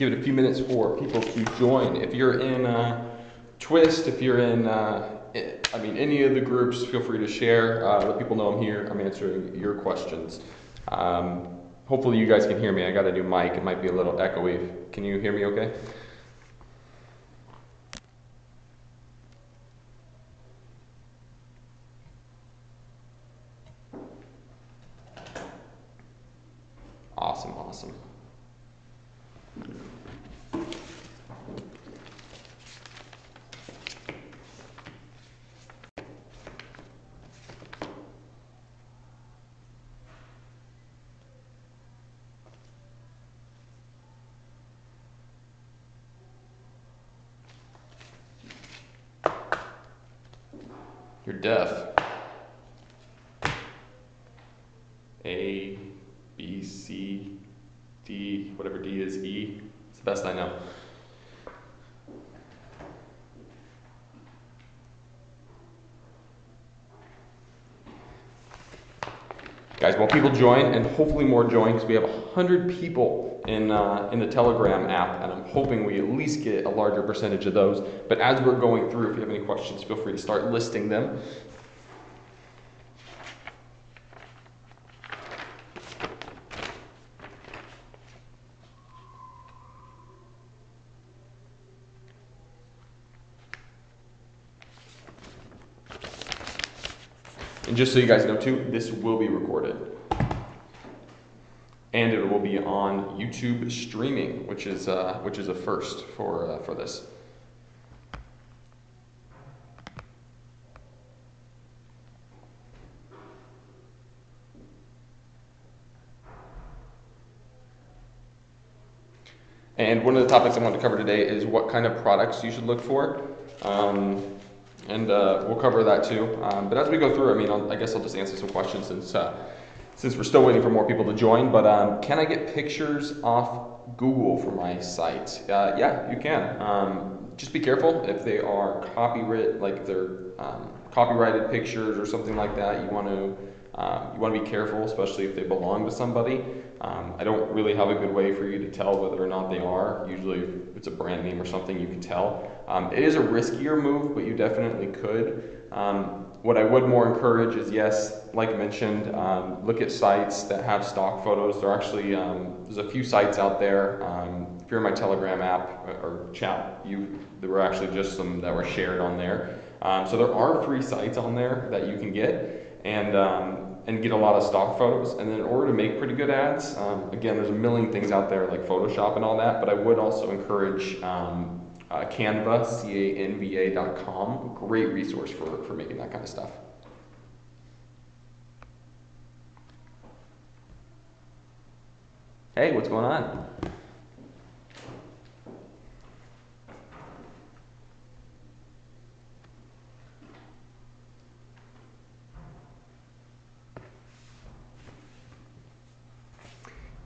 give it a few minutes for people to join. If you're in Twist, if you're in, any of the groups, feel free to share. Let people know I'm here. I'm answering your questions. Hopefully you guys can hear me. I got a new mic. It might be a little echoey. Can you hear me okay? Awesome, awesome. You're deaf. A, B, C, D, whatever D is, E. It's the best I know. Guys, while people join, and hopefully more join, because we have 100 people in the Telegram app, and I'm hoping we at least get a larger percentage of those. But as we're going through, if you have any questions, feel free to start listing them. And just so you guys know too, this will be recorded. And it will be on YouTube streaming, which is a first for this. And one of the topics I wanted to cover today is what kind of products you should look for. And we'll cover that too. But as we go through, I guess I'll just answer some questions since we're still waiting for more people to join. But can I get pictures off Google for my site? Yeah, you can. Just be careful if they are copyrighted, like if they're copyrighted pictures or something like that. You want to be careful, especially if they belong to somebody. I don't really have a good way for you to tell whether or not they are. Usually if it's a brand name or something, you can tell. It is a riskier move, but you definitely could. What I would more encourage is, yes, like mentioned, look at sites that have stock photos. There are actually, there's a few sites out there. If you're in my Telegram app or chat, there were actually just some that were shared on there. So there are free sites on there that you can get and get a lot of stock photos. And then in order to make pretty good ads, again, there's a million things out there like Photoshop and all that, but I would also encourage Canva, canva.com, great resource for making that kind of stuff. Hey, what's going on?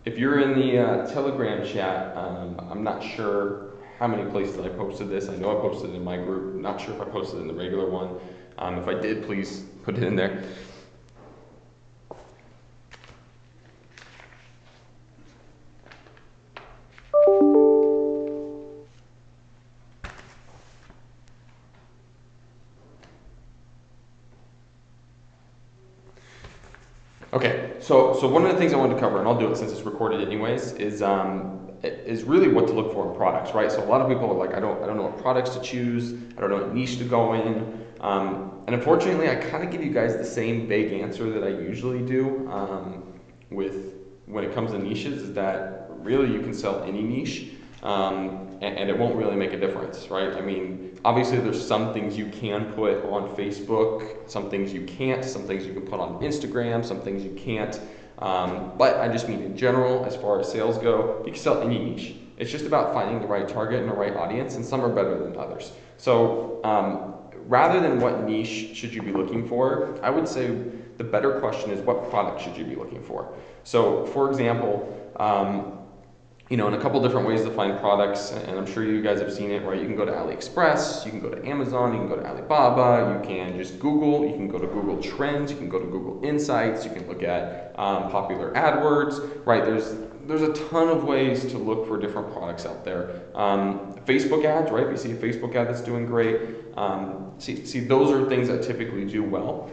If you're in the Telegram chat, I'm not sure how many places I posted this. I know I posted it in my group. I'm not sure if I posted it in the regular one. If I did, please put it in there. Okay, so one of the things I wanted to cover, and I'll do it since it's recorded anyways, is really what to look for in products, right? So a lot of people are like, I don't know what products to choose, I don't know what niche to go in, and unfortunately, I kind of give you guys the same vague answer that I usually do when it comes to niches, is that really you can sell any niche, and it won't really make a difference, right? Obviously there's some things you can put on Facebook, some things you can't, some things you can put on Instagram, some things you can't. But I just mean in general, as far as sales go, you can sell any niche. It's just about finding the right target and the right audience, and some are better than others. So rather than what niche should you be looking for, I would say the better question is what product should you be looking for? So for example, and a couple different ways to find products, and I'm sure you guys have seen it, right? You can go to AliExpress, you can go to Amazon, you can go to Alibaba, you can just Google, you can go to Google Trends, you can go to Google Insights, you can look at popular AdWords, right? There's a ton of ways to look for different products out there. Facebook ads, right? If you see a Facebook ad that's doing great, see those are things that typically do well.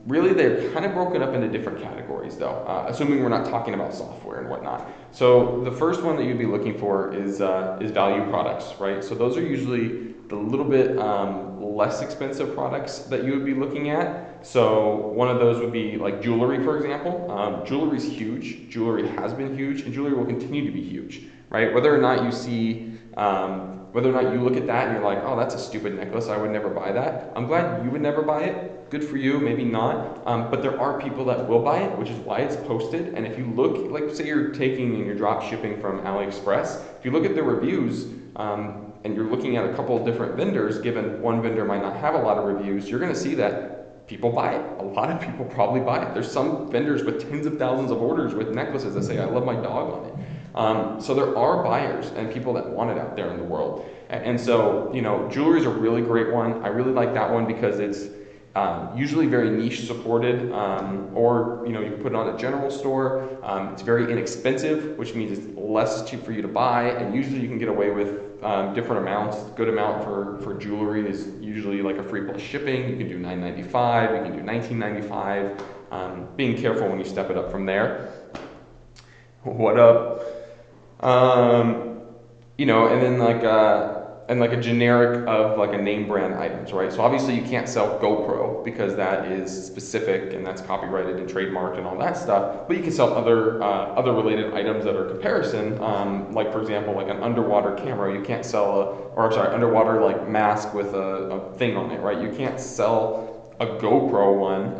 Really, they're kind of broken up into different categories, though, assuming we're not talking about software and whatnot. So the first one that you'd be looking for is value products, right? So those are usually the little bit less expensive products that you would be looking at. So one of those would be like jewelry, for example. Jewelry is huge. Jewelry has been huge, and jewelry will continue to be huge, right? Whether or not you see whether or not you look at that and you're like, oh, that's a stupid necklace, I would never buy that. I'm glad you would never buy it. Good for you, maybe not. But there are people that will buy it, which is why it's posted. And if you look, like say you're taking and you're drop shipping from AliExpress, if you look at the reviews and you're looking at a couple of different vendors, given one vendor might not have a lot of reviews, you're going to see that people buy it. A lot of people probably buy it. There's some vendors with tens of thousands of orders with necklaces that say, I love my dog on it. So there are buyers and people that want it out there in the world. And so, jewelry is a really great one. I really like that one because it's usually very niche supported, or you can put it on a general store. It's very inexpensive, which means it's less cheap for you to buy, and usually you can get away with different amounts. Good amount for jewelry is usually like a free plus shipping. You can do $9.95, you can do $19.95. Being careful when you step it up from there. What up? And then like a generic of like a name brand items, right? So obviously you can't sell GoPro because that is specific and that's copyrighted and trademarked and all that stuff. But you can sell other related items that are comparison. Like for example, like an underwater camera, you can't sell underwater like mask with a thing on it, right? You can't sell a GoPro one,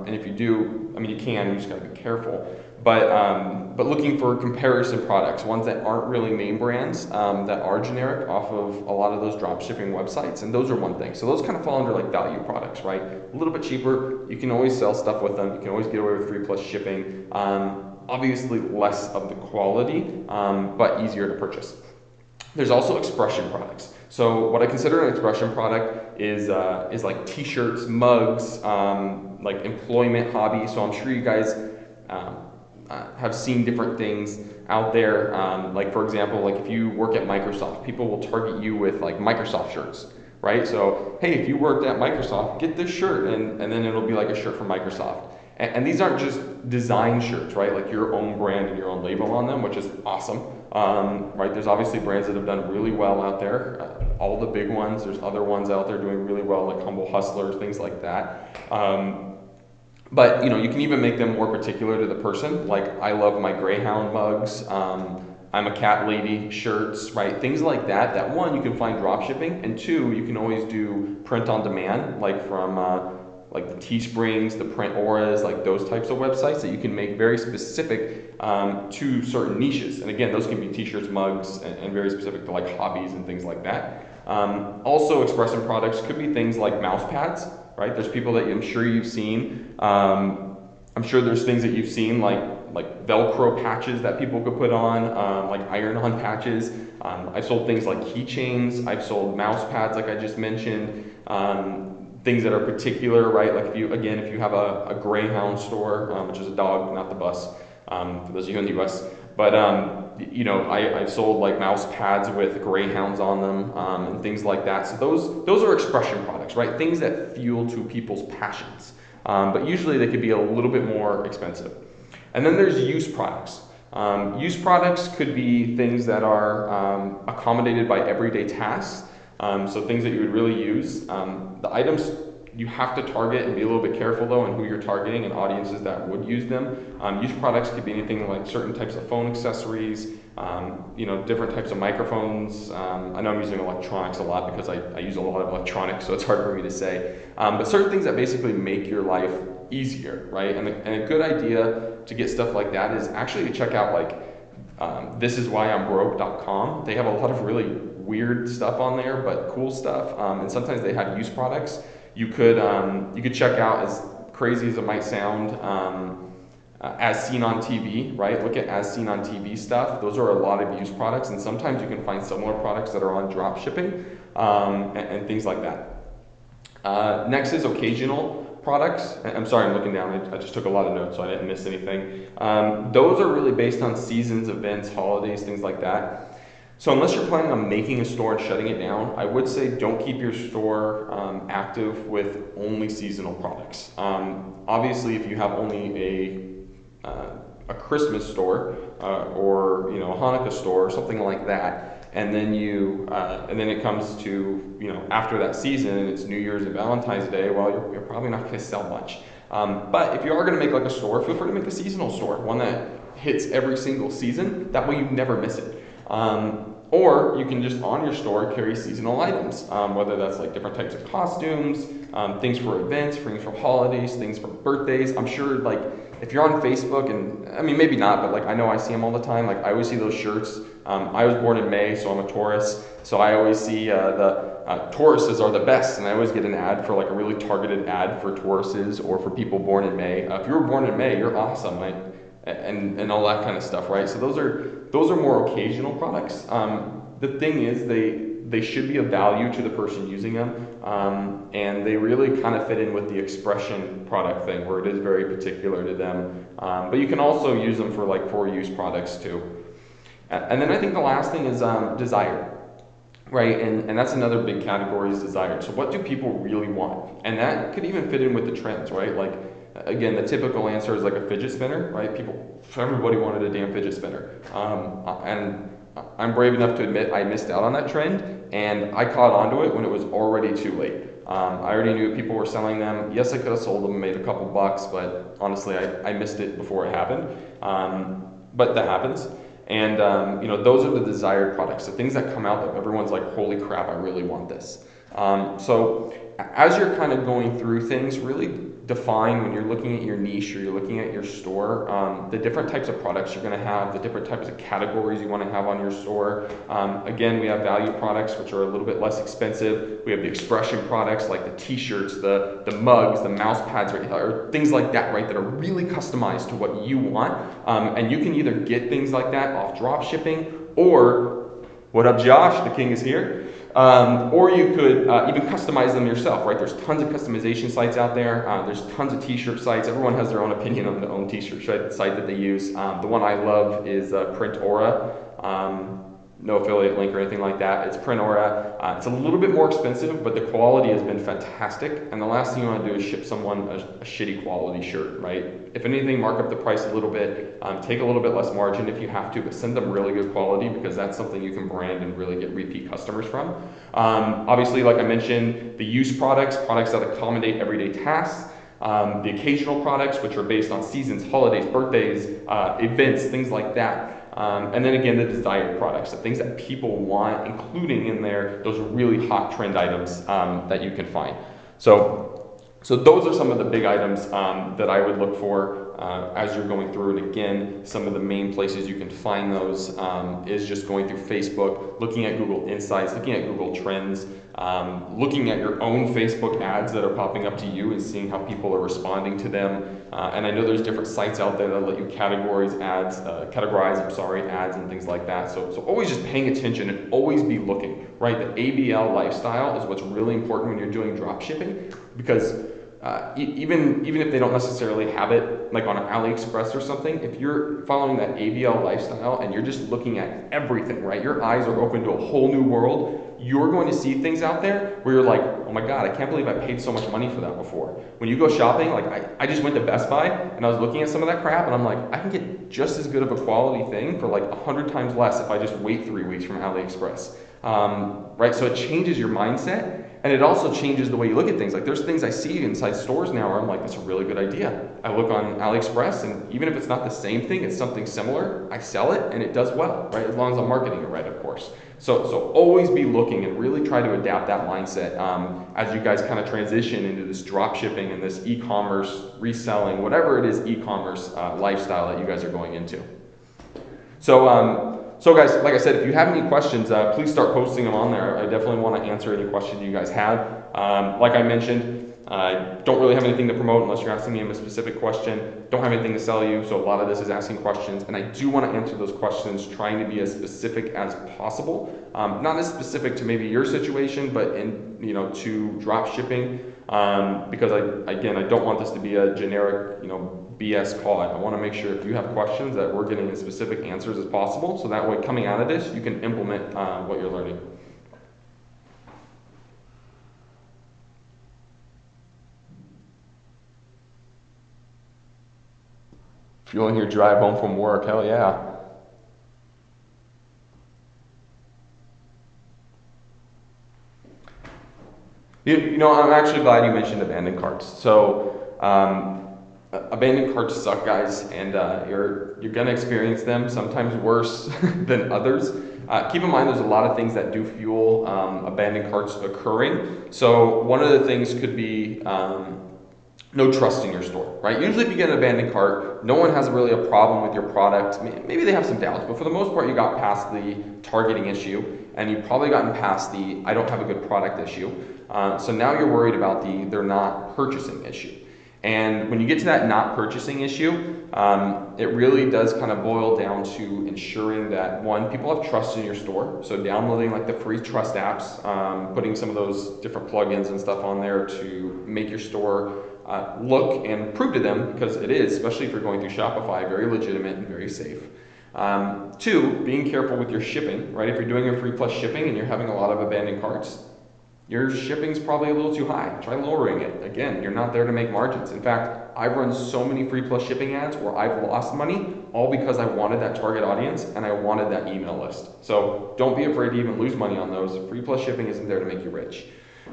and if you do, you can. You just gotta be careful. But looking for comparison products, ones that aren't really name brands, that are generic off of a lot of those drop shipping websites, and those are one thing. So those kind of fall under like value products, right? A little bit cheaper, you can always sell stuff with them, you can always get away with 3+ shipping. Obviously less of the quality, but easier to purchase. There's also expression products. So what I consider an expression product is like t-shirts, mugs, like employment, hobby. So I'm sure you guys have seen different things out there. Like for example, like if you work at Microsoft, people will target you with like Microsoft shirts, right? So, hey, if you worked at Microsoft, get this shirt, and then it'll be like a shirt from Microsoft. And these aren't just design shirts, right? Like your own brand and your own label on them, which is awesome, right? There's obviously brands that have done really well out there. All the big ones, there's other ones out there doing really well, like Humble Hustlers, things like that. But you can even make them more particular to the person. Like I love my Greyhound mugs. I'm a cat lady shirts, right? Things like that. That one you can find drop shipping, and two you can always do print on demand, like from like the Teesprings, the Print Auras, like those types of websites that you can make very specific to certain niches. And again, those can be t-shirts, mugs, and very specific to like hobbies and things like that. Also, expression products could be things like mouse pads. Right? There's people that I'm sure you've seen. I'm sure there's things that you've seen like Velcro patches that people could put on, like iron-on patches. I've sold things like keychains. I've sold mouse pads, like I just mentioned. Things that are particular, right? Like if you have a Greyhound store, which is a dog, not the bus, for those of you in the US. But I've sold like mouse pads with Greyhounds on them, and things like that. So those are expression products, right? Things that fuel to people's passions. But usually they could be a little bit more expensive. And then there's use products. Use products could be things that are accommodated by everyday tasks. So things that you would really use. The items you have to target and be a little bit careful though in who you're targeting and audiences that would use them. Use products could be anything like certain types of phone accessories, different types of microphones. I know I'm using electronics a lot because I use a lot of electronics, so it's hard for me to say. But certain things that basically make your life easier, right? And a good idea to get stuff like that is actually to check out like thisiswhyimbroke.com. They have a lot of really weird stuff on there, but cool stuff. And sometimes they have use products. You could check out, as crazy as it might sound, as seen on TV, right? Look at as seen on TV stuff. Those are a lot of used products, and sometimes you can find similar products that are on drop shipping and things like that. Next is occasional products. I'm sorry, I'm looking down. I just took a lot of notes, so I didn't miss anything. Those are really based on seasons, events, holidays, things like that. So unless you're planning on making a store and shutting it down, I would say don't keep your store active with only seasonal products. Obviously, if you have only a Christmas store or a Hanukkah store or something like that, and then it comes to after that season and it's New Year's and Valentine's Day, well, you're probably not going to sell much. But if you are going to make like a store, feel free to make a seasonal store, one that hits every single season. That way you never miss it. Or you can just on your store carry seasonal items, whether that's like different types of costumes, things for events, things for holidays, things for birthdays. I'm sure like if you're on Facebook, and I mean maybe not, but like I know I see them all the time. Like I always see those shirts. I was born in May, so I'm a Taurus. So I always see the Tauruses are the best, and I always get an ad for like a really targeted ad for Tauruses or for people born in May. If you were born in May, you're awesome, right? And all that kind of stuff, right? So those are more occasional products. The thing is, they should be of value to the person using them, and they really kind of fit in with the expression product thing, where it is very particular to them. But you can also use them for use products too. And then I think the last thing is desired, right? And that's another big category is desired. So what do people really want? And that could even fit in with the trends, right? Like, again, the typical answer is like a fidget spinner, right? Everybody wanted a damn fidget spinner. And I'm brave enough to admit I missed out on that trend, and I caught onto it when it was already too late. I already knew people were selling them. Yes, I could have sold them and made a couple bucks, but honestly, I missed it before it happened. But that happens. And those are the desired products, the things that come out that everyone's like, holy crap, I really want this. So as you're kind of going through things, really define when you're looking at your niche or you're looking at your store, the different types of products you're going to have, the different types of categories you want to have on your store. Again, we have value products, which are a little bit less expensive. We have the expression products like the t-shirts, the mugs, the mouse pads, or things like that, right, that are really customized to what you want. And you can either get things like that off drop shipping, or, what up Josh, the king is here. Or you could even customize them yourself, right? There's tons of customization sites out there. There's tons of t-shirt sites. Everyone has their own opinion on their own t-shirt site that they use. The one I love is Print Aura. No affiliate link or anything like that. It's Print Aura. It's a little bit more expensive, but the quality has been fantastic. And the last thing you want to do is ship someone a shitty quality shirt, right? If anything, mark up the price a little bit. Take a little bit less margin if you have to, but send them really good quality, because that's something you can brand and really get repeat customers from. Obviously, like I mentioned, the use products that accommodate everyday tasks. The occasional products, which are based on seasons, holidays, birthdays, events, things like that. And then again, the desired products, the things that people want, including in there those really hot trend items that you can find. So those are some of the big items that I would look for as you're going through. And again, some of the main places you can find those is just going through Facebook, looking at Google Insights, looking at Google Trends, looking at your own Facebook ads that are popping up to you and seeing how people are responding to them. And I know there's different sites out there that let you categorize ads and things like that. So always just paying attention and always be looking, right? The ABL lifestyle is what's really important when you're doing drop shipping, because even if they don't necessarily have it like on AliExpress or something, if you're following that ABL lifestyle and you're just looking at everything, right? Your eyes are open to a whole new world. You're going to see things out there where you're like, oh my God, I can't believe I paid so much money for that before. When you go shopping, like I just went to Best Buy and I was looking at some of that crap and I'm like, I can get just as good of a quality thing for like 100 times less if I just wait 3 weeks from AliExpress. Right? So it changes your mindset, and it also changes the way you look at things. Like there's things I see inside stores now where I'm like, that's a really good idea. I look on AliExpress, and even if it's not the same thing, it's something similar, I sell it and it does well, right? As long as I'm marketing it right, of course. So always be looking and really try to adapt that mindset as you guys kind of transition into this drop shipping and this e-commerce, reselling, whatever it is, e-commerce lifestyle that you guys are going into. So guys, like I said, if you have any questions, please start posting them on there. I definitely want to answer any questions you guys have. Like I mentioned, I don't really have anything to promote unless you're asking me a specific question. Don't have anything to sell you, so a lot of this is asking questions, and I do want to answer those questions trying to be as specific as possible. Not as specific to maybe your situation, but to drop shipping, because I don't want this to be a generic, BS call. I want to make sure if you have questions that we're getting as specific answers as possible, so that way coming out of this, you can implement what you're learning. Fueling your drive home from work, hell yeah. I'm actually glad you mentioned abandoned carts. So, abandoned carts suck, guys, and you're gonna experience them, sometimes worse than others. Keep in mind there's a lot of things that do fuel abandoned carts occurring. So one of the things could be no trust in your store, right? Usually if you get an abandoned cart, no one has really a problem with your product. Maybe they have some doubts, but for the most part you got past the targeting issue, and you've probably gotten past the I don't have a good product issue. So now you're worried about the they're not purchasing issue. And when you get to that not purchasing issue, it really does kind of boil down to ensuring that, one, people have trust in your store. So downloading like the free trust apps, putting some of those different plugins and stuff on there to make your store look and prove to them, because it is, especially if you're going through Shopify, very legitimate and very safe. Two, being careful with your shipping, right? If you're doing a free plus shipping and you're having a lot of abandoned carts, your shipping's probably a little too high. Try lowering it. Again, you're not there to make margins. In fact, I've run so many free plus shipping ads where I've lost money, all because I wanted that target audience and I wanted that email list. So don't be afraid to even lose money on those. Free plus shipping isn't there to make you rich.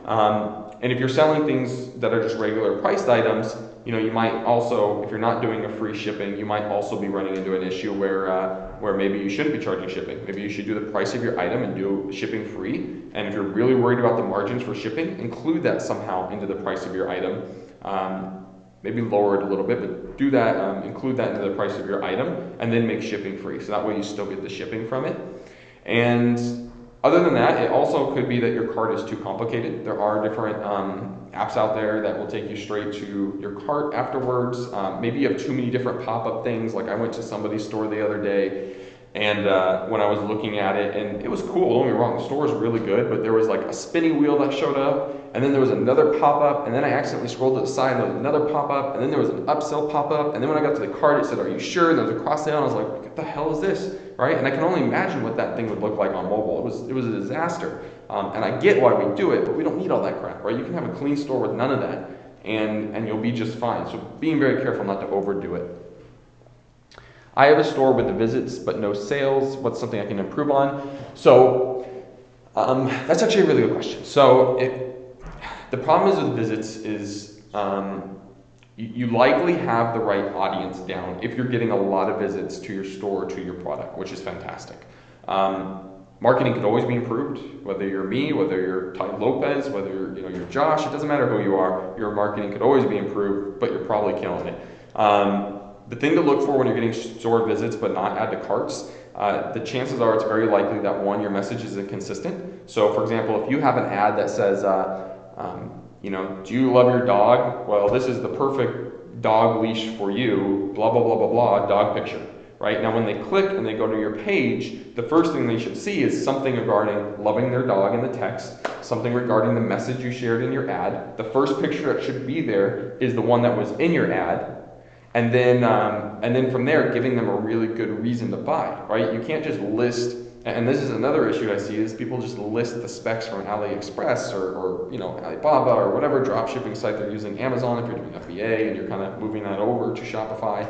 And if you're selling things that are just regular priced items, you might also, if you're not doing a free shipping, you might also be running into an issue where maybe you shouldn't be charging shipping. Maybe you should do the price of your item and do shipping free. And if you're really worried about the margins for shipping, include that somehow into the price of your item. Maybe lower it a little bit, but do that, include that into the price of your item, and then make shipping free. So that way you still get the shipping from it. And other than that, it also could be that your cart is too complicated. There are different apps out there that will take you straight to your cart afterwards. Maybe you have too many different pop-up things. Like I went to somebody's store the other day, and when I was looking at it, and it was cool, don't get me wrong, the store is really good, but there was like a spinning wheel that showed up, and then there was another pop-up, and then I accidentally scrolled to the side, and there was another pop-up, and then there was an upsell pop-up, and then when I got to the cart, it said, "Are you sure?" And there was a cross sale, and I was like, "What the hell is this?" Right? And I can only imagine what that thing would look like on mobile. It was a disaster. And I get why we do it, but we don't need all that crap, right? You can have a clean store with none of that, and you'll be just fine. So being very careful not to overdo it. I have a store with the visits but no sales. What's something I can improve on? So that's actually a really good question. So the problem is with visits is you likely have the right audience down if you're getting a lot of visits to your store or to your product, which is fantastic. Marketing could always be improved, whether you're me, whether you're Ty Lopez, whether you're Josh, it doesn't matter who you are, your marketing could always be improved, but you're probably killing it. The thing to look for when you're getting store visits but not add to carts, the chances are it's very likely that, one, your message isn't consistent. So for example, if you have an ad that says, do you love your dog? Well, this is the perfect dog leash for you, blah, blah, blah, blah, blah, dog picture. Right? Now when they click and they go to your page, the first thing they should see is something regarding loving their dog in the text, something regarding the message you shared in your ad. The first picture that should be there is the one that was in your ad. And then from there, giving them a really good reason to buy, right? You can't just list, and this is another issue I see, is people just list the specs from AliExpress or Alibaba or whatever drop shipping site they're using, Amazon if you're doing FBA and you're kind of moving that over to Shopify.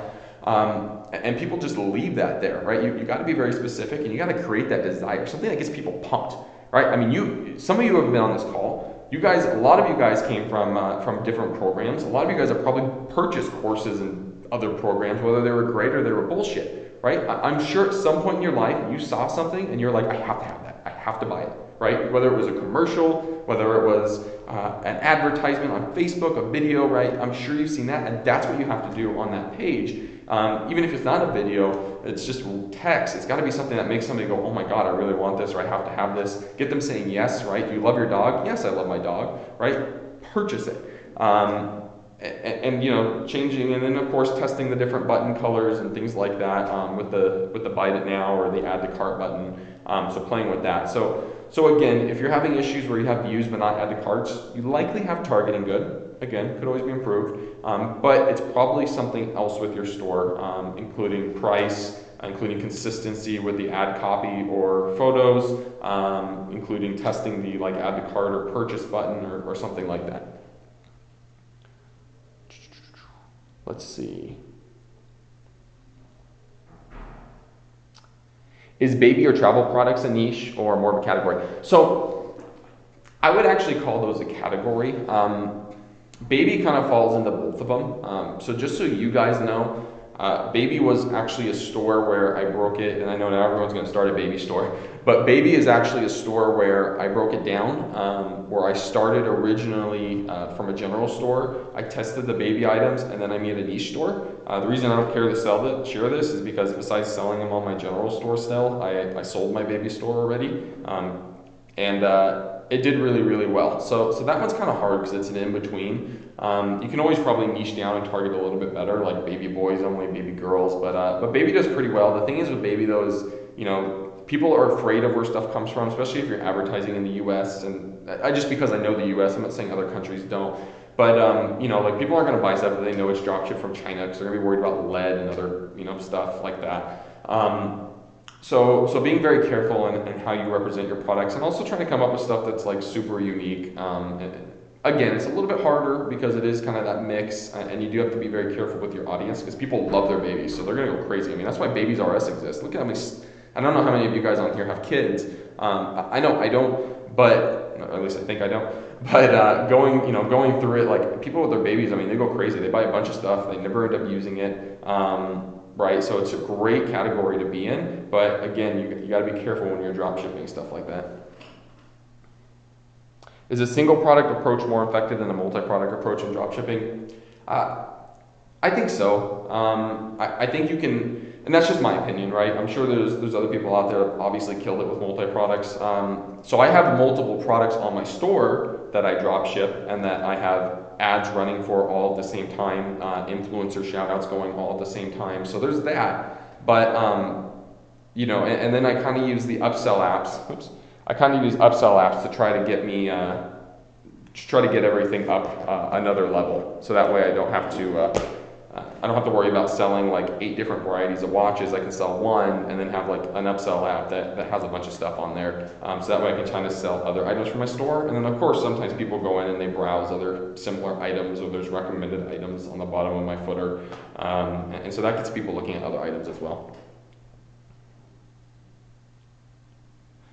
And people just leave that there, right? You got to be very specific, and you got to create that desire, something that gets people pumped, right? I mean, some of you have been on this call. You guys, a lot of you guys came from different programs. A lot of you guys have probably purchased courses and other programs, whether they were great or they were bullshit, right? I'm sure at some point in your life you saw something and you're like, I have to have that. I have to buy it, right? Whether it was a commercial, whether it was an advertisement on Facebook, a video, right? I'm sure you've seen that, and that's what you have to do on that page. Even if it's not a video, it's just text. It's got to be something that makes somebody go, oh my God, I really want this, or I have to have this. Get them saying yes, right? Do you love your dog? Yes, I love my dog, right? Purchase it. And you know, changing, and then of course testing the different button colors and things like that with the Buy It Now or the Add to Cart button. So playing with that. So again, if you're having issues where you have views but not add to carts, you likely have targeting good. Again, could always be improved, but it's probably something else with your store, including price, including consistency with the ad copy or photos, including testing the like add to cart or purchase button or something like that. Let's see. Is baby or travel products a niche or more of a category? So I would actually call those a category. Baby kind of falls into both of them. So just so you guys know, Baby was actually a store where I broke it, and I know now everyone's going to start a baby store, but Baby is actually a store where I broke it down, where I started originally from a general store. I tested the baby items, and then I made a niche store. The reason I don't care to share this is because besides selling them on my general store still, I sold my baby store already, and it did really, really well. So that one's kind of hard because it's an in-between. You can always probably niche down and target a little bit better, like baby boys only, baby girls, but Baby does pretty well. The thing is with Baby though is, you know, people are afraid of where stuff comes from, especially if you're advertising in the US, and just because I know the US, I'm not saying other countries don't, but you know, like people aren't gonna buy stuff that they know it's dropshipped from China because they're gonna be worried about lead and other, you know, stuff like that. So being very careful in how you represent your products, and also trying to come up with stuff that's like super unique. Again, it's a little bit harder because it is kind of that mix, and you do have to be very careful with your audience because people love their babies, so they're gonna go crazy. I mean, that's why Babies R Us exists. Look at how many. I don't know how many of you guys on here have kids. I know I don't, but at least I think I don't. But going through it, like people with their babies, I mean, they go crazy. They buy a bunch of stuff. They never end up using it. Right, so it's a great category to be in, but again, you got to be careful when you're drop shipping stuff like that. Is a single product approach more effective than a multi-product approach in drop shipping? I think so. I think you can, and that's just my opinion, right? I'm sure there's other people out there that obviously killed it with multi-products. So I have multiple products on my store that I drop ship and that I have ads running for all at the same time, influencer shout outs going all at the same time. So there's that. But, you know, and then I kind of use the upsell apps. Oops. I kind of use upsell apps to try to get me, try to get everything up another level. So that way I don't have to worry about selling like 8 different varieties of watches. I can sell one and then have like an upsell app that has a bunch of stuff on there. So that way I can try to sell other items from my store. And then of course, sometimes people go in and they browse other similar items, or there's recommended items on the bottom of my footer. And so that gets people looking at other items as well.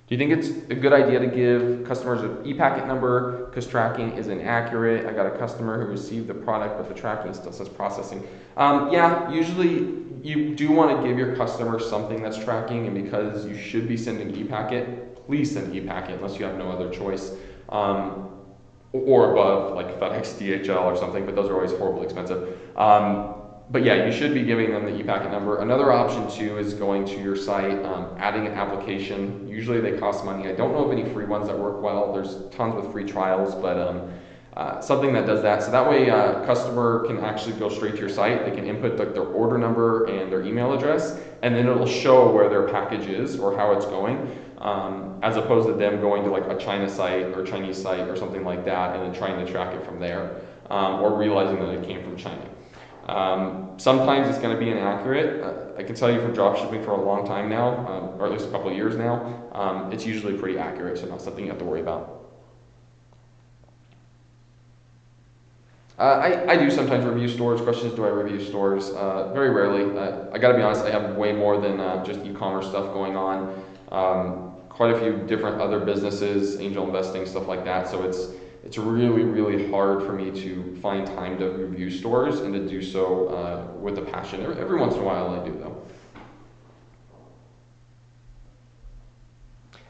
Do you think it's a good idea to give customers an e-packet number because tracking is inaccurate? I got a customer who received the product, but the tracking still says processing. Yeah, usually you do want to give your customer something that's tracking, and because you should be sending e-packet, please send e-packet unless you have no other choice. Or above, like FedEx, DHL or something, but those are always horribly expensive. But yeah, you should be giving them the e-packet number. Another option too is going to your site, adding an application. Usually they cost money. I don't know of any free ones that work well. There's tons with free trials, but something that does that. So that way a customer can actually go straight to your site. They can input their order number and their email address, and then it'll show where their package is or how it's going, as opposed to them going to like a China site or Chinese site or something like that and then trying to track it from there, or realizing that it came from China. Sometimes it's going to be inaccurate. I can tell you from drop shipping for a long time now, or at least a couple of years now, it's usually pretty accurate, so not something you have to worry about. I do sometimes review stores. Question is, do I review stores? Very rarely. I got to be honest, I have way more than just e-commerce stuff going on. Quite a few different other businesses, angel investing, stuff like that. So it's really, really hard for me to find time to review stores and to do so with a passion. Every once in a while I do though.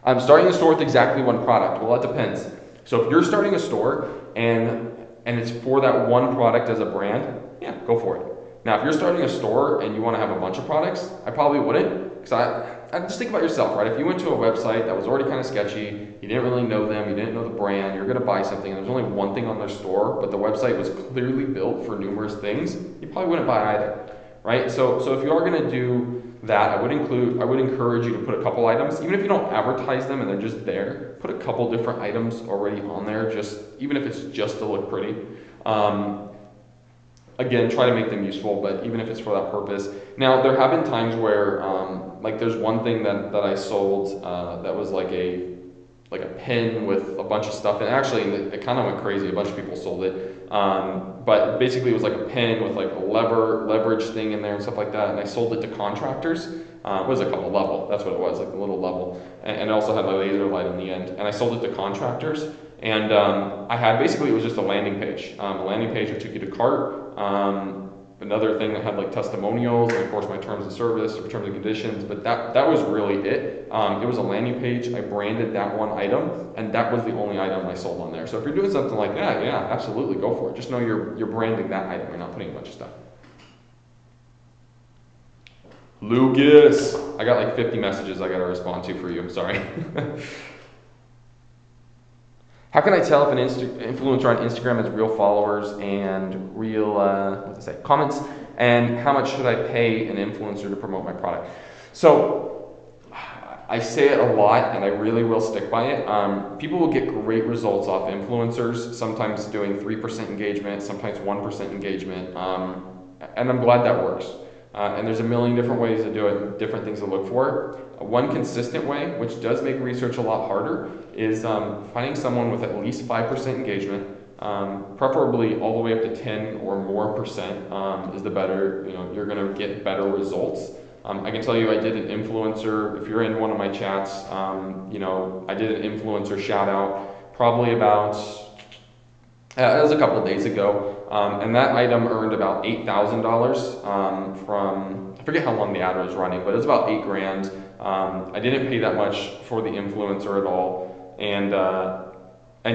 I'm starting a store with exactly one product. Well, that depends. So if you're starting a store and it's for that one product as a brand, yeah, go for it. Now, if you're starting a store and you want to have a bunch of products, I probably wouldn't, because I just think about yourself, right? If you went to a website that was already kind of sketchy, you didn't really know them, you didn't know the brand, you're going to buy something, and there's only one thing on their store, but the website was clearly built for numerous things, you probably wouldn't buy either, right? So if you are going to do that, I would encourage you to put a couple items, even if you don't advertise them and they're just there, put a couple different items already on there, just even if it's just to look pretty. Again, try to make them useful, but even if it's for that purpose. Now, there have been times where, like there's one thing that I sold that was like a pen with a bunch of stuff, and actually it kind of went crazy. A bunch of people sold it, but basically it was like a pen with like a leverage thing in there and stuff like that, and I sold it to contractors. It was a couple level, that's what it was, like a little level, and it also had a laser light on the end, and I sold it to contractors. And I had, basically it was just a landing page that took you to cart. Another thing that had like testimonials and of course my terms of service or terms and conditions, but that was really it. It was a landing page. I branded that one item, and that was the only item I sold on there. So if you're doing something like that, yeah, absolutely go for it. Just know you're branding that item. You're not putting a bunch of stuff. Lucas, I got like 50 messages I got to respond to for you. I'm sorry. How can I tell if an influencer on Instagram has real followers and real comments? And how much should I pay an influencer to promote my product? So I say it a lot, and I really will stick by it. People will get great results off influencers, sometimes doing 3% engagement, sometimes 1% engagement, and I'm glad that works. And there's a million different ways to do it, different things to look for. One consistent way, which does make research a lot harder, is finding someone with at least 5% engagement, preferably all the way up to 10 or more percent is the better. You're going to get better results. I can tell you, I did an influencer. If you're in one of my chats, I did an influencer shout out probably about. It was a couple of days ago, and that item earned about $8,000 from, I forget how long the ad was running, but it was about $8,000. I didn't pay that much for the influencer at all, and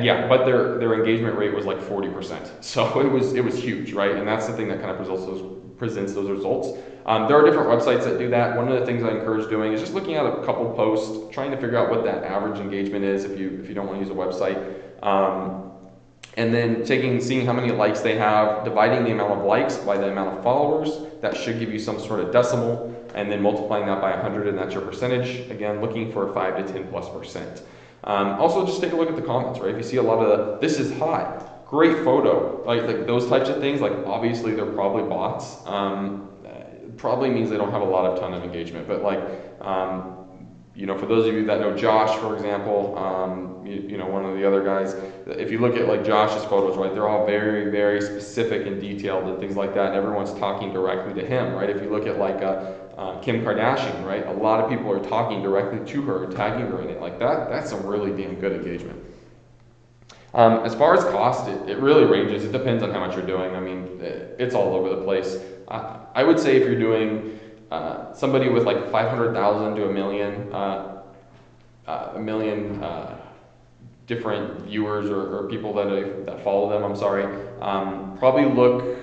yeah, but their engagement rate was like 40%, so it was huge, right? And that's the thing that kind of presents those results. There are different websites that do that. One of the things I encourage doing is just looking at a couple posts, trying to figure out what that average engagement is if you don't want to use a website. And then seeing how many likes they have, dividing the amount of likes by the amount of followers. That should give you some sort of decimal, and then multiplying that by 100, and that's your percentage. Again, looking for 5 to 10+%. Also, just take a look at the comments, right? If you see a lot of this is hot, great photo, like those types of things, like obviously they're probably bots. Probably means they don't have a ton of engagement, but for those of you that know Josh, for example, one of the other guys, if you look at like Josh's photos, right, they're all very, very specific and detailed and things like that, and everyone's talking directly to him, right? If you look at like Kim Kardashian, right, a lot of people are talking directly to her, tagging her in it, like that's some really damn good engagement. As far as cost, it really ranges. It depends on how much you're doing. I mean, it's all over the place. I would say if you're doing somebody with like 500,000 to a million different viewers or people that follow them, I'm sorry, probably look,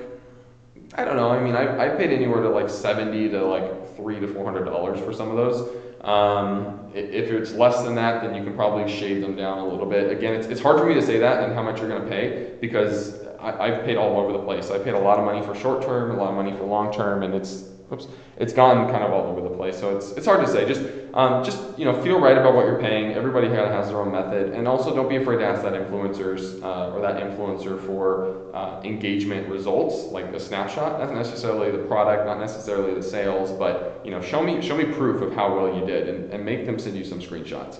I don't know, I mean, I paid anywhere to like $70 to like $300 to $400 for some of those. If it's less than that, then you can probably shave them down a little bit. Again, it's hard for me to say that and how much you're going to pay, because I've paid all over the place. I paid a lot of money for short term, a lot of money for long term, and it's gone kind of all over the place. So it's hard to say. Just feel right about what you're paying. Everybody kind of has their own method, and also don't be afraid to ask that influencer for engagement results, like the snapshot. Not necessarily the product, not necessarily the sales, but show me proof of how well you did, and make them send you some screenshots.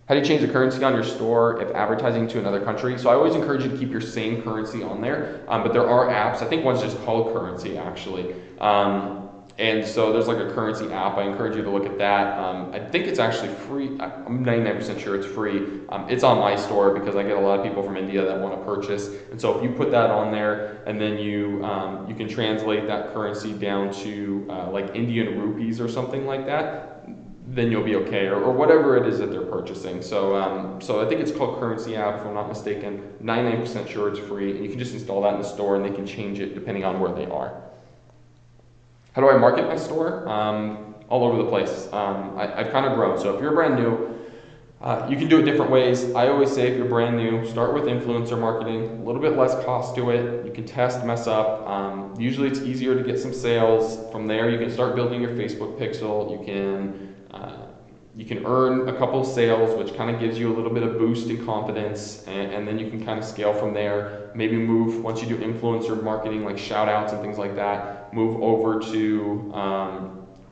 How do you change the currency on your store if advertising to another country? So I always encourage you to keep your same currency on there, but there are apps. I think one's just called Currency, actually. And so there's like a currency app. I encourage you to look at that. I think it's actually free. I'm 99% sure it's free. It's on my store because I get a lot of people from India that want to purchase. And so if you put that on there, and then you can translate that currency down to like Indian rupees or something like that, then you'll be okay, or whatever it is that they're purchasing. So I think it's called Currency app, if I'm not mistaken. 99% sure it's free, and you can just install that in the store, and they can change it depending on where they are. How do I market my store? All over the place. I've kind of grown. So if you're brand new, you can do it different ways. I always say if you're brand new, start with influencer marketing. A little bit less cost to it. You can test, mess up. Usually it's easier to get some sales. From there, you can start building your Facebook pixel. You can earn a couple of sales, which kind of gives you a little bit of boost in confidence, and then you can kind of scale from there. Maybe move, once you do influencer marketing, like shout outs and things like that, move over to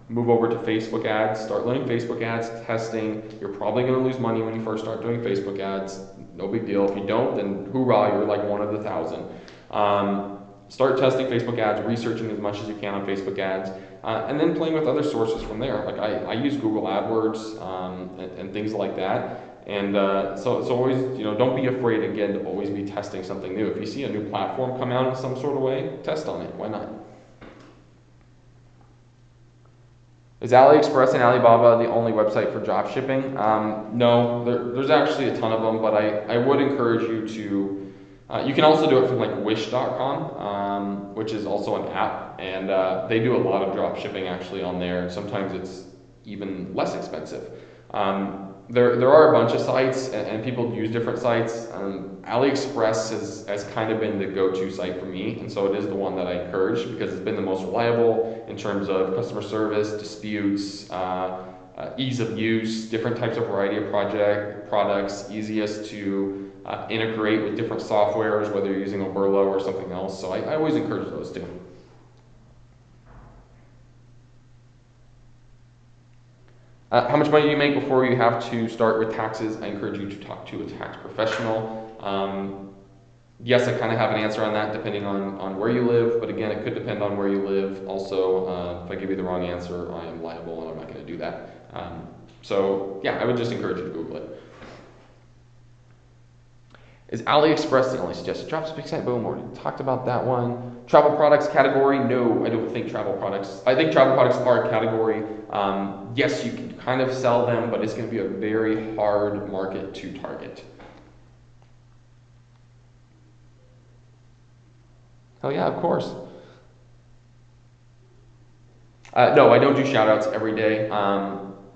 Facebook ads. Start learning Facebook ads, testing. You're probably going to lose money when you first start doing Facebook ads. No big deal. If you don't, then hoorah, you're like one of the 1,000. Start testing Facebook ads, researching as much as you can on Facebook ads, and then playing with other sources from there. Like I use Google AdWords and things like that. And so it's always, don't be afraid, again, to always be testing something new. If you see a new platform come out in some sort of way, test on it. Why not? Is AliExpress and Alibaba the only website for drop shipping? No, there's actually a ton of them, but I would encourage you to, you can also do it from like wish.com, which is also an app, and they do a lot of drop shipping actually on there. Sometimes it's even less expensive. There are a bunch of sites, and people use different sites. AliExpress has kind of been the go-to site for me, and so it is the one that I encourage because it's been the most reliable in terms of customer service, disputes, ease of use, different types of variety of products, easiest to integrate with different softwares, whether you're using Oberlo or something else. So I always encourage those too. How much money do you make before you have to start with taxes? I encourage you to talk to a tax professional. Yes, I kind of have an answer on that depending on where you live, but again, it could depend on where you live. Also, if I give you the wrong answer, I am liable and I'm not going to do that. So yeah, I would just encourage you to Google it. Is AliExpress the only suggested dropshipping site? Boom, already talked about that one. Travel products category? No, I don't think travel products. I think travel products are a category. Yes, you can kind of sell them, but it's going to be a very hard market to target. Oh yeah, of course. No, I don't do shout outs every day.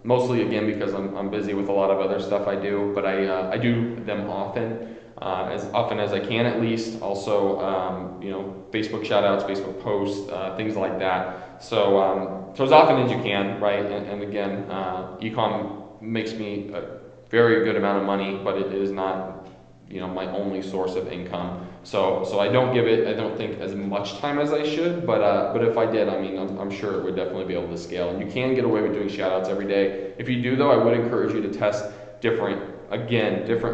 Mostly again because I'm busy with a lot of other stuff I do, but I do them often. As often as I can at least. Also, Facebook shoutouts, Facebook posts, things like that. So as often as you can, right? And again, ecom makes me a very good amount of money, but it is not, my only source of income. So I don't give it, I don't think, as much time as I should. But if I did, I'm sure it would definitely be able to scale. And you can get away with doing shoutouts every day. If you do, though, I would encourage you to test different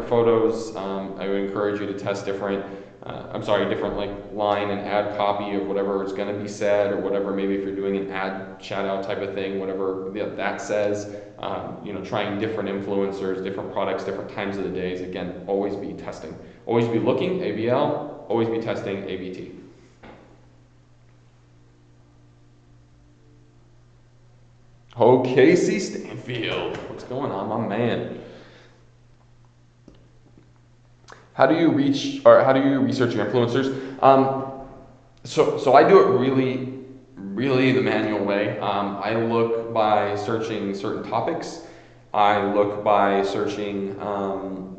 photos. I would encourage you to test different like line and ad copy of whatever is going to be said, or whatever, maybe if you're doing an ad shout out type of thing, whatever that says, trying different influencers, different products, different times of the days. Again, always be testing, always be looking, ABL, always be testing, ABT. Oh, Casey Stanfield, what's going on, my man? How do you research your influencers? So I do it really the manual way. I look by searching certain topics. I look by searching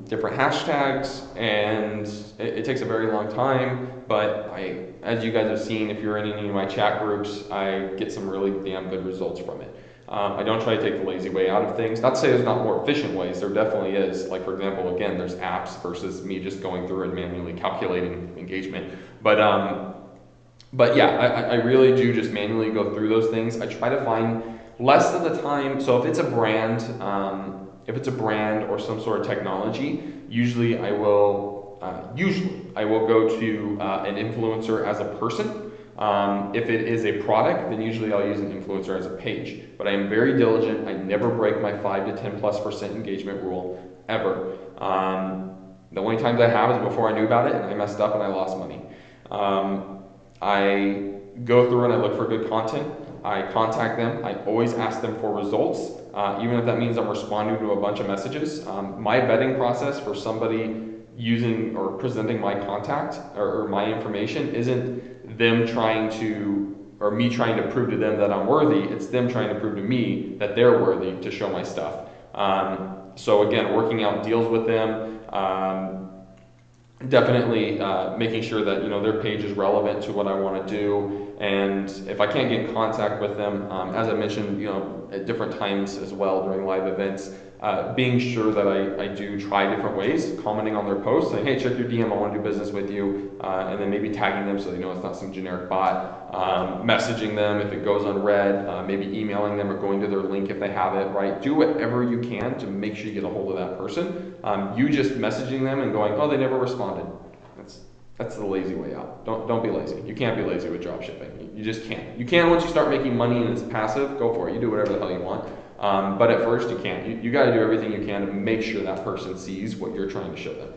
different hashtags, and it takes a very long time, but as you guys have seen, if you're in any of my chat groups, I get some really damn good results from it. I don't try to take the lazy way out of things. Not to say there's not more efficient ways, there definitely is. Like, for example, again, there's apps versus me just going through and manually calculating engagement. But yeah, I really do just manually go through those things. I try to find less of the time. So if it's a brand or some sort of technology, usually I will go to an influencer as a person. If it is a product, then usually I'll use an influencer as a page. But I am very diligent. I never break my 5 to 10+% engagement rule, ever. The only times I have is before I knew about it and I messed up and I lost money. I go through and I look for good content. I contact them. I always ask them for results, even if that means I'm responding to a bunch of messages. My vetting process for somebody using or presenting my contact or my information isn't them trying to, or me trying to prove to them that I'm worthy. It's them trying to prove to me that they're worthy to show my stuff. So again, working out deals with them, definitely making sure that their page is relevant to what I want to do, and if I can't get in contact with them, as I mentioned, at different times as well during live events, being sure that I do try different ways, commenting on their posts, saying, hey, check your DM, I want to do business with you, and then maybe tagging them so they know it's not some generic bot, messaging them if it goes unread, maybe emailing them or going to their link if they have it, right? Do whatever you can to make sure you get a hold of that person. You just messaging them and going, oh, they never responded. That's the lazy way out. Don't be lazy. You can't be lazy with drop shipping. You just can't. You can once you start making money and it's passive, go for it. You do whatever the hell you want. But at first you can't. You got to do everything you can to make sure that person sees what you're trying to show them.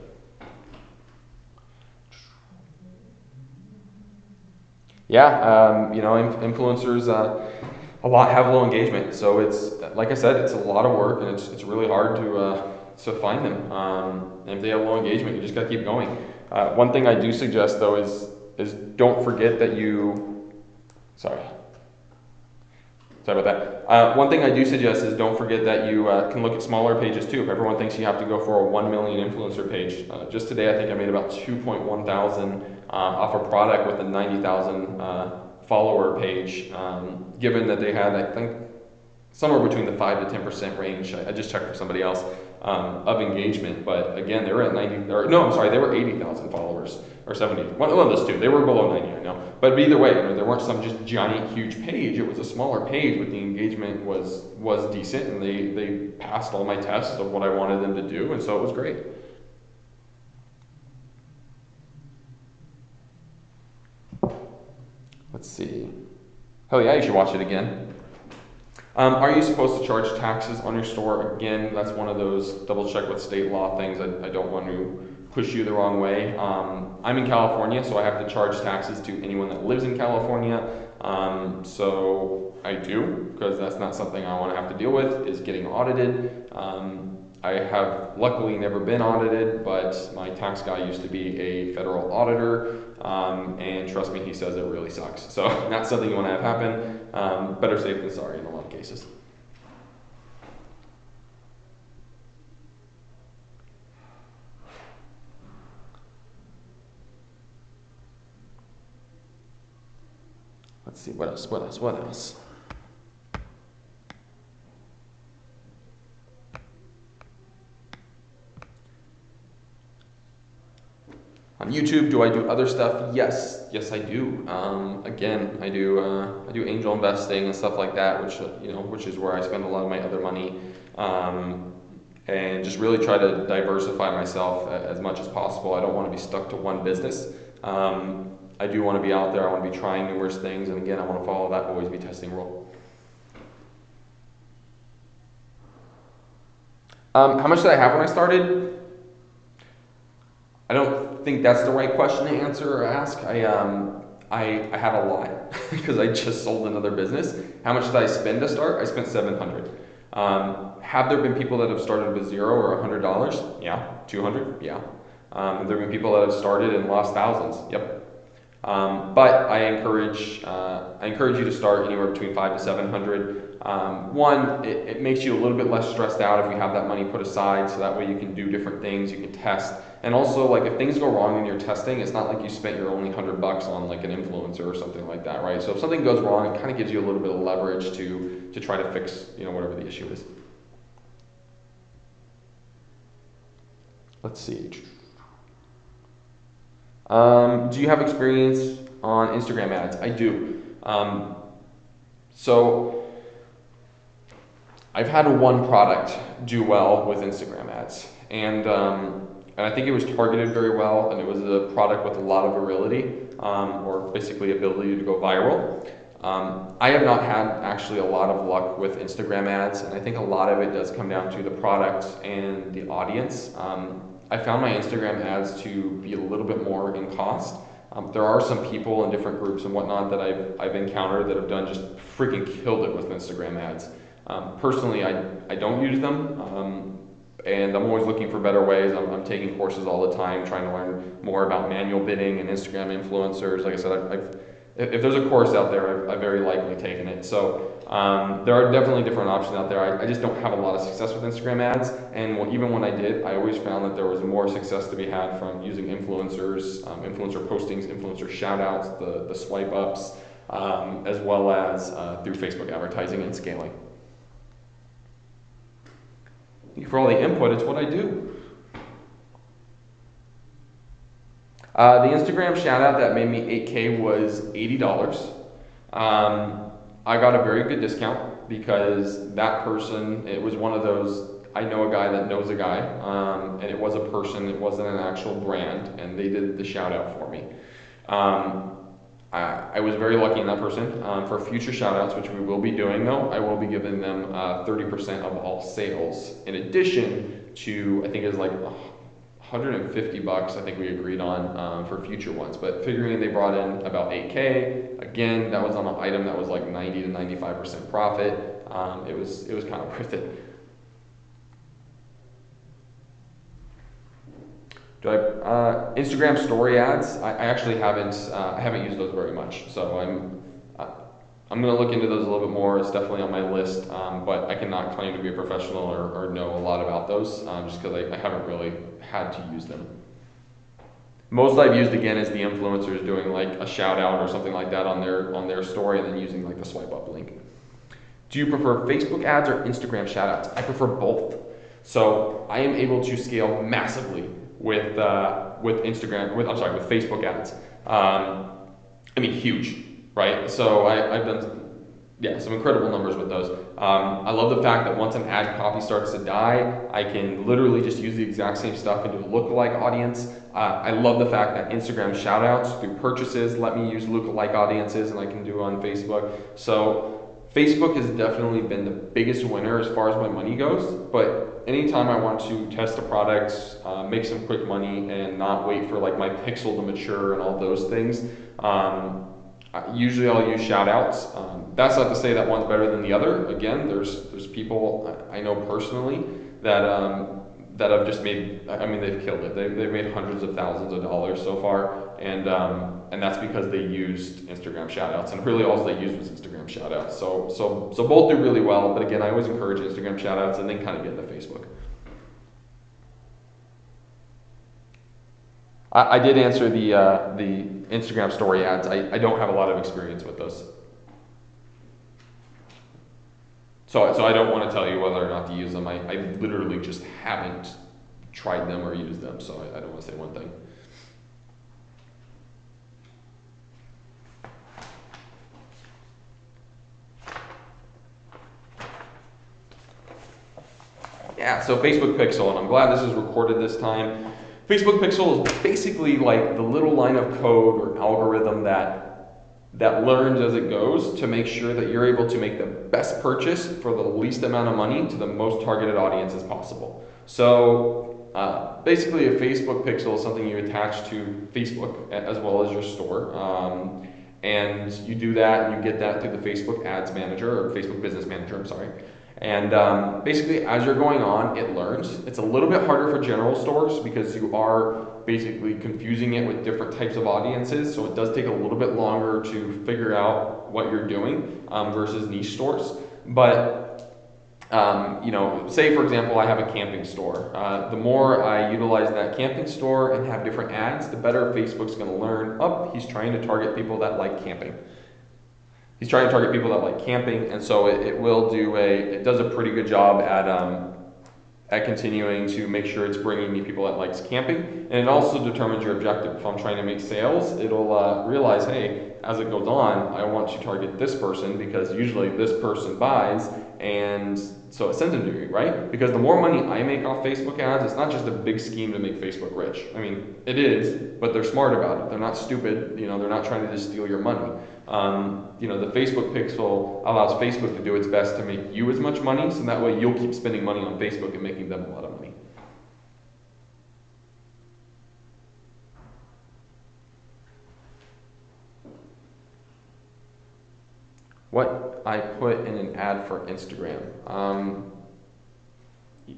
Yeah, influencers a lot have low engagement. So it's, like I said, it's a lot of work, and it's really hard to find them. And if they have low engagement, you just got to keep going. One thing I do suggest though is don't forget that you, sorry about that. One thing I do suggest is don't forget that you can look at smaller pages too. If everyone thinks you have to go for a 1 million influencer page, just today I think I made about 2.1 thousand off a product with a 90,000 follower page, given that they had, I think, somewhere between the 5 to 10% range. I just checked for somebody else of engagement, but again, they were at 90, or no, I'm sorry, they were 80,000 followers, or 70. One of those two. They were below 90, I know. But either way, there weren't some just giant, huge page. It was a smaller page, but the engagement was decent, and they passed all my tests of what I wanted them to do, and so it was great. Let's see. Hell yeah, you should watch it again. Are you supposed to charge taxes on your store? Again, that's one of those double check with state law things. I don't want to push you the wrong way. I'm in California, so I have to charge taxes to anyone that lives in California. So I do, because that's not something I want to have to deal with, is getting audited. I have luckily never been audited, but my tax guy used to be a federal auditor, and trust me, he says it really sucks. So not something you want to have happen. Better safe than sorry in a lot of cases. Let's see, what else? On YouTube, do I do other stuff? Yes, I do. Again, I do angel investing and stuff like that, which is where I spend a lot of my other money, and just really try to diversify myself as much as possible. I don't want to be stuck to one business. I do want to be out there. I want to be trying numerous things, and again, I want to follow that always be testing rule. How much did I have when I started? I don't think that's the right question to answer or ask. I had a lot because I just sold another business. How much did I spend to start? I spent $700. Have there been people that have started with $0 or $100? Yeah. 200? Yeah. Have there been people that have started and lost thousands? Yep. But I encourage you to start anywhere between 500 to 700. One, it makes you a little bit less stressed out if you have that money put aside, so that way you can do different things, you can test. And also, like, if things go wrong in your testing, it's not like you spent your only $100 on like an influencer or something like that, right? So if something goes wrong, it kind of gives you a little bit of leverage to try to fix, whatever the issue is. Let's see. Do you have experience on Instagram ads? I do. So I've had one product do well with Instagram ads, and I think it was targeted very well, and it was a product with a lot of virility, or basically ability to go viral. I have not had actually a lot of luck with Instagram ads, and I think a lot of it does come down to the product and the audience. I found my Instagram ads to be a little bit more in cost, There are some people in different groups and whatnot that I've encountered that have done just freaking killed it with Instagram ads. Personally, I don't use them, and I'm always looking for better ways. I'm taking courses all the time, trying to learn more about manual bidding and Instagram influencers. Like I said, if there's a course out there, I've very likely taken it. So there are definitely different options out there. I just don't have a lot of success with Instagram ads, and even when I did, I always found that there was more success to be had from using influencers, influencer postings, influencer shout-outs, the swipe ups, as well as through Facebook advertising and scaling. Thank you for all the input. It's what I do. The Instagram shout out that made me 8K was $80. I got a very good discount because that person, it was one of those, I know a guy that knows a guy, and it was a person, it wasn't an actual brand, and they did the shout out for me. I was very lucky in that person. For future shout outs, which we will be doing though, I will be giving them 30% of all sales, in addition to, I think it was like $150 I think we agreed on for future ones, but figuring they brought in about 8K, again, that was on an item that was like 90 to 95% profit. It was kind of worth it. Do I Instagram story ads? I actually haven't used those very much, so I'm going to look into those a little bit more. It's definitely on my list, but I cannot claim to be a professional or know a lot about those, just because I haven't really had to use them. Most I've used, again, is the influencers doing like a shout out or something like that on their story, and then using like the swipe up link. Do you prefer Facebook ads or Instagram shout outs? I prefer both. So I am able to scale massively with Facebook ads. I mean, huge. Right, so I've done some incredible numbers with those. I love the fact that once an ad copy starts to die, I can literally just use the exact same stuff and do a lookalike audience. I love the fact that Instagram shoutouts through purchases let me use lookalike audiences, and I can do on Facebook. So Facebook has definitely been the biggest winner as far as my money goes, but anytime I want to test a product, make some quick money, and not wait for like my pixel to mature and all those things, usually I'll use shout outs. That's not to say that one's better than the other. Again, there's people I know personally that have just made, I mean, they've killed it. They've made hundreds of thousands of dollars so far, and that's because they used Instagram shout outs, and really all they used was Instagram shout outs. So both do really well, but again, I always encourage Instagram shout outs and then kind of get into Facebook. I did answer the Instagram story ads. I don't have a lot of experience with those. So I don't want to tell you whether or not to use them. I literally just haven't tried them or used them, so I don't want to say one thing. Yeah, so Facebook Pixel, and I'm glad this is recorded this time. Facebook Pixel is basically like the little line of code or algorithm that learns as it goes to make sure that you're able to make the best purchase for the least amount of money to the most targeted audience as possible. So basically a Facebook Pixel is something you attach to Facebook as well as your store. And you do that and you get that through the Facebook Ads Manager, or Facebook Business Manager, I'm sorry. And basically, as you're going on, it learns. It's a little bit harder for general stores because you are basically confusing it with different types of audiences. So it does take a little bit longer to figure out what you're doing versus niche stores. But say for example, I have a camping store. The more I utilize that camping store and have different ads, the better Facebook's going to learn. He's trying to target people that like camping. He's trying to target people that like camping, and so it does a pretty good job at continuing to make sure it's bringing me people that likes camping, and it also determines your objective. If I'm trying to make sales, it'll realize, hey, as it goes on, I want to target this person because usually this person buys, and so it sends them to me, right? Because the more money I make off Facebook ads, it's not just a big scheme to make Facebook rich. I mean, it is, but they're smart about it. They're not stupid. They're not trying to just steal your money. The Facebook Pixel allows Facebook to do its best to make you as much money, so that way you'll keep spending money on Facebook and making them a lot of money. What I put in an ad for Instagram.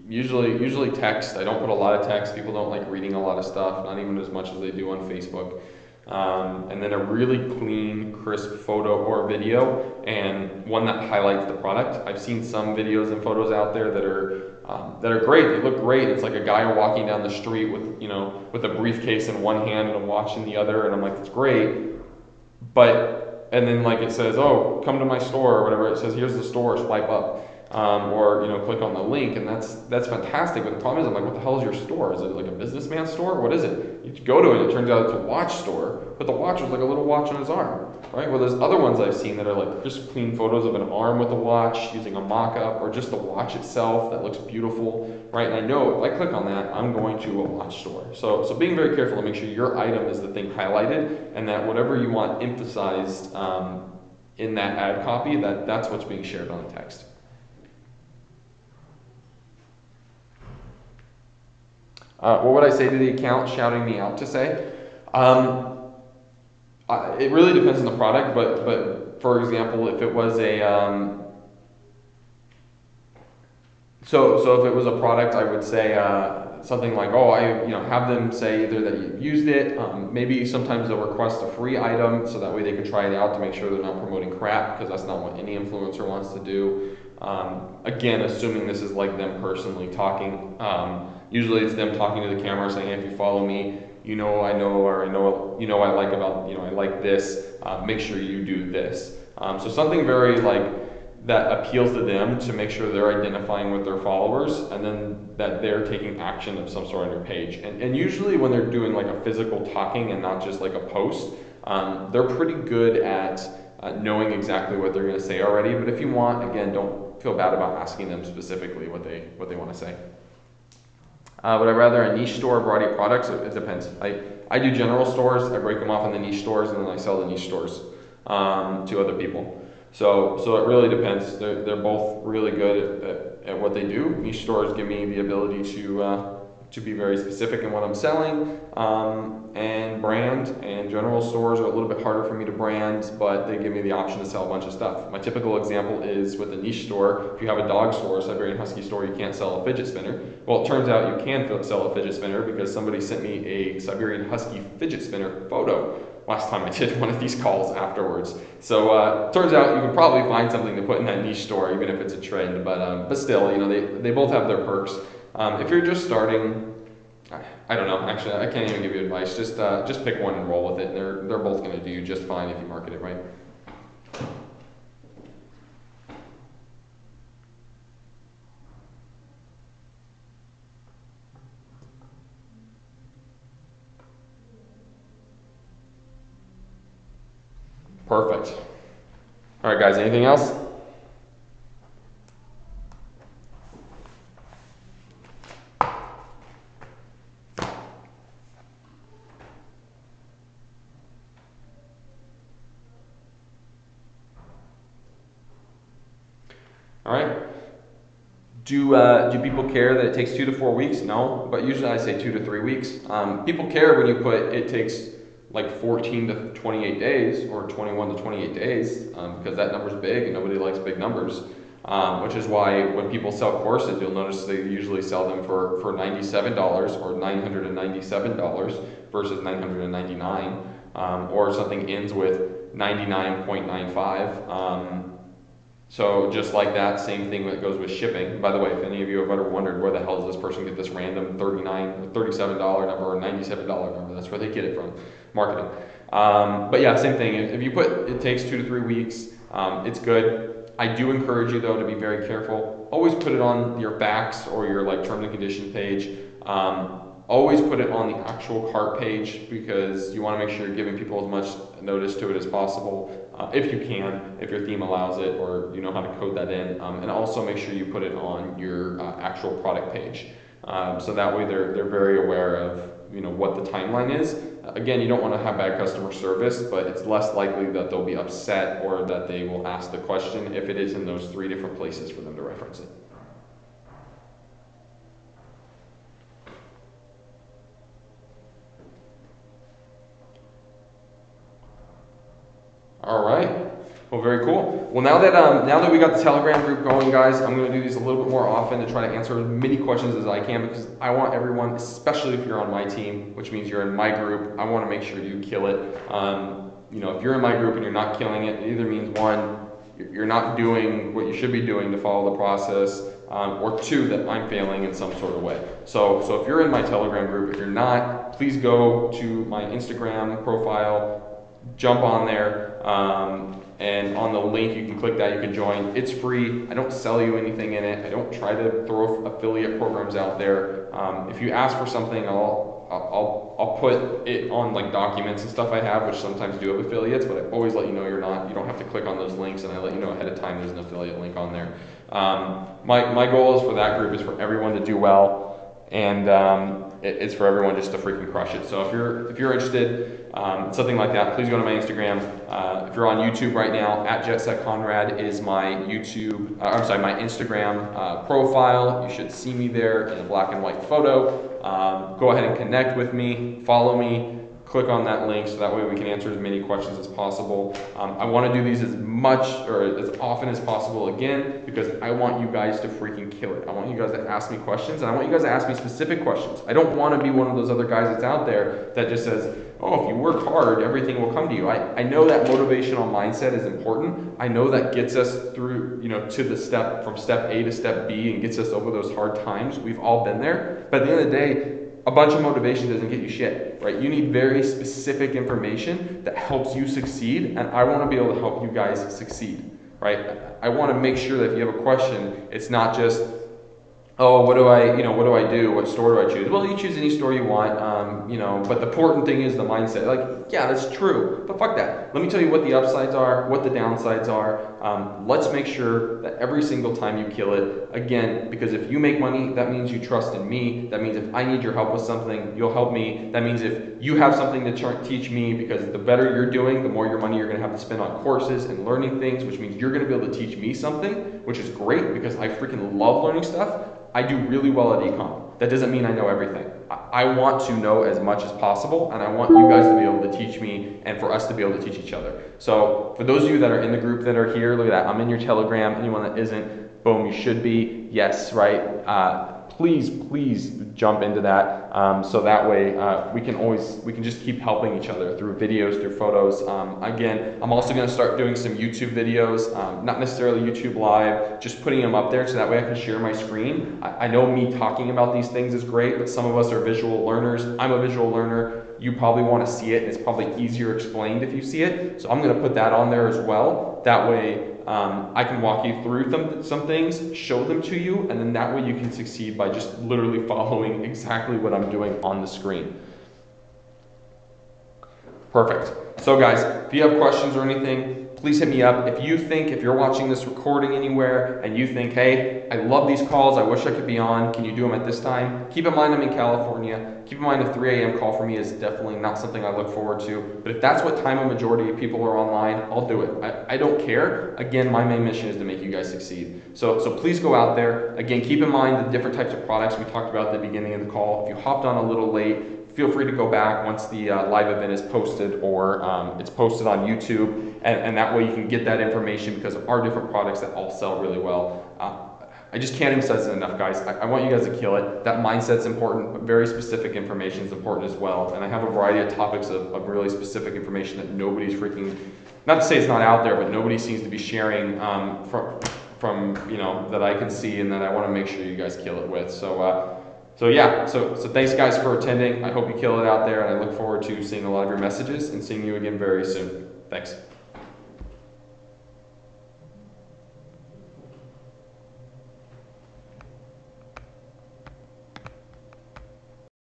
Usually text. I don't put a lot of text. People don't like reading a lot of stuff, not even as much as they do on Facebook. And then a really clean, crisp photo or video, and one that highlights the product. I've seen some videos and photos out there that are great. They look great. It's like a guy walking down the street with a briefcase in one hand and a watch in the other, and I'm like, it's great. And then like it says, oh, come to my store or whatever. It says, here's the store, swipe up. Or click on the link, and that's fantastic. But the problem is, I'm like, what the hell is your store? Is it like a businessman store? What is it? You go to it, and it turns out it's a watch store, but the watch was like a little watch on his arm, right? Well, there's other ones I've seen that are like just clean photos of an arm with a watch using a mock-up, or just the watch itself that looks beautiful, right? And I know if I click on that, I'm going to a watch store. So being very careful to make sure your item is the thing highlighted, and that whatever you want emphasized in that ad copy, that's what's being shared on the text. What would I say to the account shouting me out to say? It really depends on the product, but for example, if it was so if it was a product, I would say something like, oh, have them say either that you've used it, maybe sometimes they'll request a free item so that way they can try it out to make sure they're not promoting crap, because that's not what any influencer wants to do. Again, assuming this is like them personally talking. Usually it's them talking to the camera saying, hey, if you follow me, I like this, make sure you do this. So something very like that appeals to them to make sure they're identifying with their followers, and then that they're taking action of some sort on your page. And usually when they're doing like a physical talking and not just like a post, they're pretty good at knowing exactly what they're going to say already. But if you want, again, don't feel bad about asking them specifically what they want to say. Would I rather a niche store or a variety of products? It depends. I do general stores. I break them off in the niche stores, and then I sell the niche stores to other people. So it really depends. They're both really good at what they do. Niche stores give me the ability to be very specific in what I'm selling, and brand, and general stores are a little bit harder for me to brand, but they give me the option to sell a bunch of stuff. My typical example is with a niche store. If you have a dog store, Siberian Husky store, you can't sell a fidget spinner. Well, it turns out you can sell a fidget spinner because somebody sent me a Siberian Husky fidget spinner photo last time I did one of these calls afterwards. So turns out you can probably find something to put in that niche store, even if it's a trend, but still, they both have their perks. If you're just starting, I don't know. Actually, I can't even give you advice. Just pick one and roll with it. They're both going to do just fine if you market it right. Perfect. All right, guys. Anything else? All right. Do people care that it takes 2 to 4 weeks? No, but usually I say 2 to 3 weeks. People care when you put it takes like 14 to 28 days or 21 to 28 days because that number's big and nobody likes big numbers. Which is why when people sell courses, you'll notice they usually sell them for $97 or $997 versus $999, or something ends with 99.95. So just like that, same thing that goes with shipping. By the way, if any of you have ever wondered where the hell does this person get this random $37 number or $97 number, that's where they get it from, marketing. But yeah, same thing. If you put it takes 2 to 3 weeks, it's good. I do encourage you though to be very careful. Always put it on your facts or your like terms and conditions page. Always put it on the actual cart page because you want to make sure you're giving people as much notice to it as possible, if you can, if your theme allows it or you know how to code that in. And also make sure you put it on your actual product page. So that way they're very aware of what the timeline is. Again, you don't want to have bad customer service, but it's less likely that they'll be upset or that they will ask the question if it is in those 3 different places for them to reference it. All right. Well, very cool. Well, now that we got the Telegram group going, guys, I'm going to do these a little bit more often to try to answer as many questions as I can, because I want everyone, especially if you're on my team, which means you're in my group, I want to make sure you kill it. You know, if you're in my group and you're not killing it, it either means one, you're not doing what you should be doing to follow the process, or two, that I'm failing in some sort of way. So if you're in my Telegram group, if you're not, please go to my Instagram profile, jump on there, and on the link you can click that, you can join. It's free. I don't sell you anything in it. I don't try to throw affiliate programs out there. If you ask for something, I'll put it on like documents and stuff I have, which sometimes do have affiliates, but I always let you know you don't have to click on those links, and I let you know ahead of time there's an affiliate link on there. My goal is for that group is for everyone to do well, and it's for everyone just to freaking crush it. So if you're interested in something like that, please go to my Instagram. If you're on YouTube right now, @JetSetConrad is my YouTube, my Instagram profile. You should see me there in a black and white photo. Go ahead and connect with me, follow me, click on that link, so that way we can answer as many questions as possible. I want to do these as much or as often as possible again, because I want you guys to freaking kill it. I want you guys to ask me questions, and I want you guys to ask me specific questions. I don't want to be one of those other guys that's out there that just says, oh, if you work hard, everything will come to you. I know that motivational mindset is important. I know that gets us through, to the step, from step A to step B, and gets us over those hard times. We've all been there. But at the end of the day, a bunch of motivation doesn't get you shit, right? You need very specific information that helps you succeed, and I want to be able to help you guys succeed, right? I want to make sure that if you have a question, it's not just, oh, what do I do? What store do I choose? Well, you choose any store you want, but the important thing is the mindset. Like, yeah, that's true, but fuck that. Let me tell you what the upsides are, what the downsides are. Let's make sure that every single time you kill it, again, because if you make money, that means you trust in me. That means if I need your help with something, you'll help me. That means if you have something to teach me, because the better you're doing, the more your money you're going to have to spend on courses and learning things, which means you're going to be able to teach me something, which is great because I freaking love learning stuff. I do really well at ecom. That doesn't mean I know everything. I want to know as much as possible, and I want you guys to be able to teach me and for us to be able to teach each other. So for those of you that are in the group that are here, look at that. I'm in your Telegram. Anyone that isn't, boom, you should be. Yes, right? Please jump into that, so that way we can just keep helping each other through videos, through photos. Again, I'm also going to start doing some YouTube videos, not necessarily YouTube Live, just putting them up there so that way I can share my screen. I know me talking about these things is great, but some of us are visual learners. I'm a visual learner. You probably want to see it, and it's probably easier explained if you see it. So I'm going to put that on there as well. That way I can walk you through some things, show them to you, and then that way you can succeed by just literally following exactly what I'm doing on the screen. Perfect. So guys, if you have questions or anything, please hit me up. If you're watching this recording anywhere and you think, hey, I love these calls, I wish I could be on, can you do them at this time? Keep in mind I'm in California. Keep in mind a 3 a.m. call for me is definitely not something I look forward to. But if that's what time a majority of people are online, I'll do it. I don't care. Again, my main mission is to make you guys succeed. So please go out there. Again, keep in mind the different types of products we talked about at the beginning of the call. If you hopped on a little late, feel free to go back once the live event is posted, or it's posted on YouTube, and that way you can get that information, because there are different products that all sell really well. I just can't emphasize it enough, guys. I want you guys to kill it. That mindset's important, but very specific information is important as well. And I have a variety of topics of really specific information that nobody's freaking, not to say it's not out there, but nobody seems to be sharing from that I can see, and that I want to make sure you guys kill it with. So thanks guys for attending. I hope you kill it out there, and I look forward to seeing a lot of your messages and seeing you again very soon. Thanks.